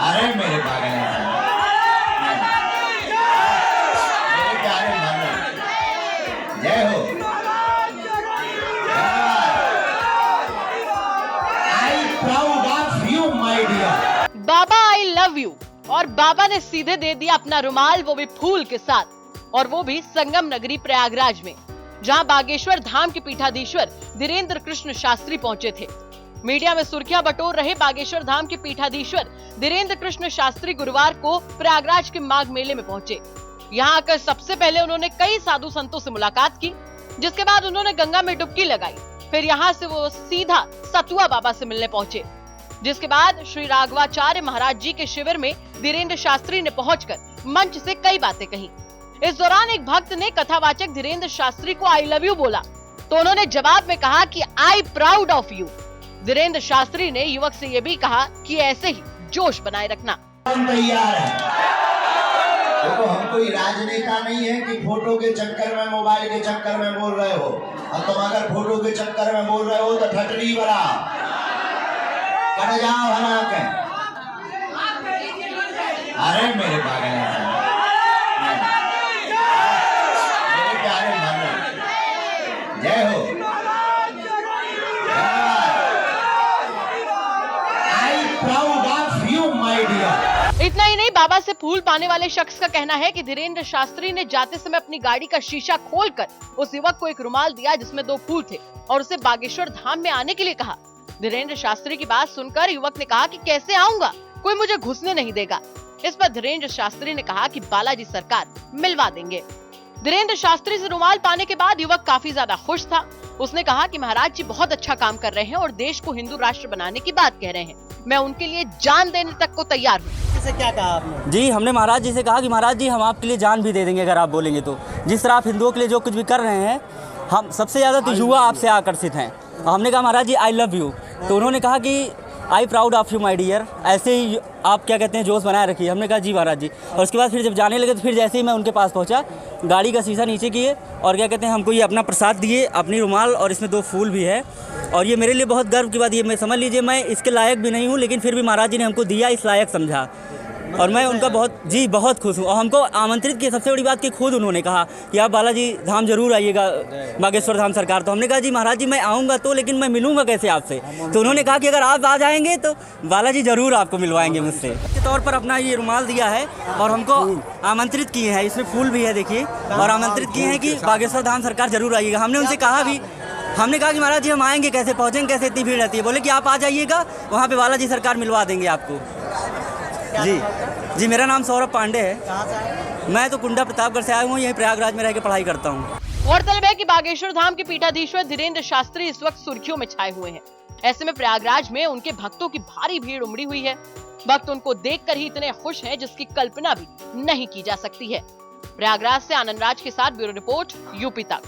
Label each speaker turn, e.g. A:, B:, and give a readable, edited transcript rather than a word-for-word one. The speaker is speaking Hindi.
A: अरे मेरे पागल मेरे प्यारे भगवान, जय हो। I proud of you my dear.
B: बाबा आई लव यू। और बाबा ने सीधे दे दिया अपना रुमाल, वो भी फूल के साथ, और वो भी संगम नगरी प्रयागराज में, जहां बागेश्वर धाम के पीठाधीश्वर धीरेन्द्र कृष्ण शास्त्री पहुंचे थे। मीडिया में सुर्खियां बटोर रहे बागेश्वर धाम के पीठाधीश्वर धीरेन्द्र कृष्ण शास्त्री गुरुवार को प्रयागराज के माघ मेले में पहुंचे। यहां आकर सबसे पहले उन्होंने कई साधु संतों से मुलाकात की, जिसके बाद उन्होंने गंगा में डुबकी लगाई। फिर यहां से वो सीधा सतुआ बाबा से मिलने पहुंचे, जिसके बाद श्री राघवाचार्य महाराज जी के शिविर में धीरेन्द्र शास्त्री ने पहुंचकर मंच से कई बातें कही। इस दौरान एक भक्त ने कथावाचक धीरेन्द्र शास्त्री को आई लव यू बोला, तो उन्होंने जवाब में कहा कि I proud of you. Dhirendra Shastri ने युवक से यह भी कहा कि ऐसे ही जोश बनाए रखना।
A: हम तैयार हैं। देखो, हम कोई राजनेता नहीं है कि फोटो के चक्कर में, मोबाइल के चक्कर में बोल रहे हो। और तुम अगर फोटो के चक्कर में बोल रहे हो तो ठटरी बड़ा कर जाओ हरा के। अरे मेरे पागल मेरे प्यारे भगवान, जय हो। I proud of you my dear.
B: इतना ही नहीं, बाबा से फूल पाने वाले शख्स का कहना है कि धीरेन्द्र शास्त्री ने जाते समय अपनी गाड़ी का शीशा खोलकर उस युवक को एक रुमाल दिया जिसमें 2 फूल थे, और उसे बागेश्वर धाम में आने के लिए कहा। धीरेन्द्र शास्त्री की बात सुनकर युवक ने कहा कि कैसे आऊंगा, कोई मुझे घुसने नहीं देगा। इस पर धीरेन्द्र शास्त्री ने कहा कि बालाजी सरकार मिलवा देंगे। धीरेन्द्र शास्त्री से रुमाल पाने के बाद युवक काफी ज्यादा खुश था। उसने कहा कि महाराज जी बहुत अच्छा काम कर रहे हैं और देश को हिंदू राष्ट्र बनाने की बात कह रहे हैं। मैं उनके लिए जान देने तक को तैयार हूँ।
C: इससे क्या कहा आपने? जी, हमने महाराज जी से कहा कि महाराज जी हम आपके लिए जान भी दे देंगे अगर आप बोलेंगे तो। जिस तरह आप हिंदुओं के लिए जो कुछ भी कर रहे हैं, हम सबसे ज़्यादा तो युवा आपसे आकर्षित हैं। हमने कहा महाराज जी आई लव यू, तो उन्होंने कहा कि I proud of you my dear, ऐसे ही आप क्या कहते हैं जोश बनाए रखिए। हमने कहा जी महाराज जी। और उसके बाद फिर जब जाने लगे तो फिर जैसे ही मैं उनके पास पहुंचा, गाड़ी का शीशा नीचे किए और क्या कहते हैं हमको ये अपना प्रसाद दिए, अपनी रुमाल, और इसमें 2 फूल भी है। और ये मेरे लिए बहुत गर्व की बात, ये मैं समझ लीजिए मैं इसके लायक भी नहीं हूँ, लेकिन फिर भी महाराज जी ने हमको दिया, इस लायक समझा, और मैं उनका बहुत खुश हूँ। और हमको आमंत्रित किया, सबसे बड़ी बात कि खुद उन्होंने कहा कि आप बालाजी धाम जरूर आइएगा, बागेश्वर धाम सरकार। तो हमने कहा जी महाराज जी मैं आऊँगा तो, लेकिन मैं मिलूंगा कैसे आपसे? तो उन्होंने कहा कि अगर आप आ जाएंगे तो बालाजी जरूर आपको मिलवाएंगे मुझसे। के तौर पर अपना ये रुमाल दिया है और हमको आमंत्रित किए हैं, इसमें फूल भी है देखिए, और आमंत्रित किए हैं कि बागेश्वर धाम सरकार जरूर आइएगा। हमने उनसे कहा भी, हमने कहा कि महाराज जी हम आएंगे कैसे, पहुँचेंगे कैसे, इतनी भीड़ रहती है। बोले कि आप आ जाइएगा, वहाँ पे बालाजी सरकार मिलवा देंगे आपको। जी, मेरा नाम सौरभ पांडे है। मैं तो कुंडा प्रतापगढ़ से आया हूँ, यहीं प्रयागराज में रह के पढ़ाई करता हूँ।
B: गौरतलब है कि बागेश्वर धाम के पीठाधीश्वर धीरेन्द्र शास्त्री इस वक्त सुर्खियों में छाए हुए हैं। ऐसे में प्रयागराज में उनके भक्तों की भारी भीड़ उमड़ी हुई है। भक्त उनको देखकर ही इतने खुश हैं जिसकी कल्पना भी नहीं की जा सकती है। प्रयागराज से आनंद राज के साथ ब्यूरो रिपोर्ट, यूपी तक।